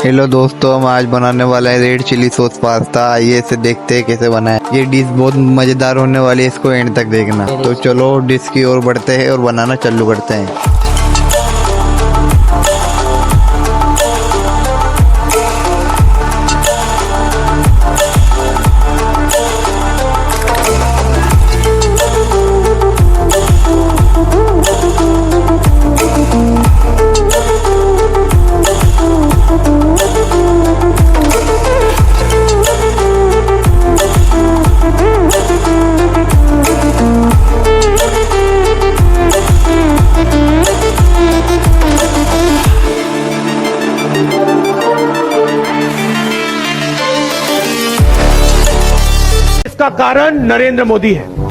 Hello दोस्तों, हम आज बनाने वाला है रेड चिली सॉस पास्ता। आइए इसे देखते हैं कैसे बना है। ये डिश बहुत मजेदार होने वाली है, इसको एंड तक देखना। तो चलो डिश की ओर बढ़ते हैं और बनाना चालू करते हैं। इसका कारण नरेंद्र मोदी है।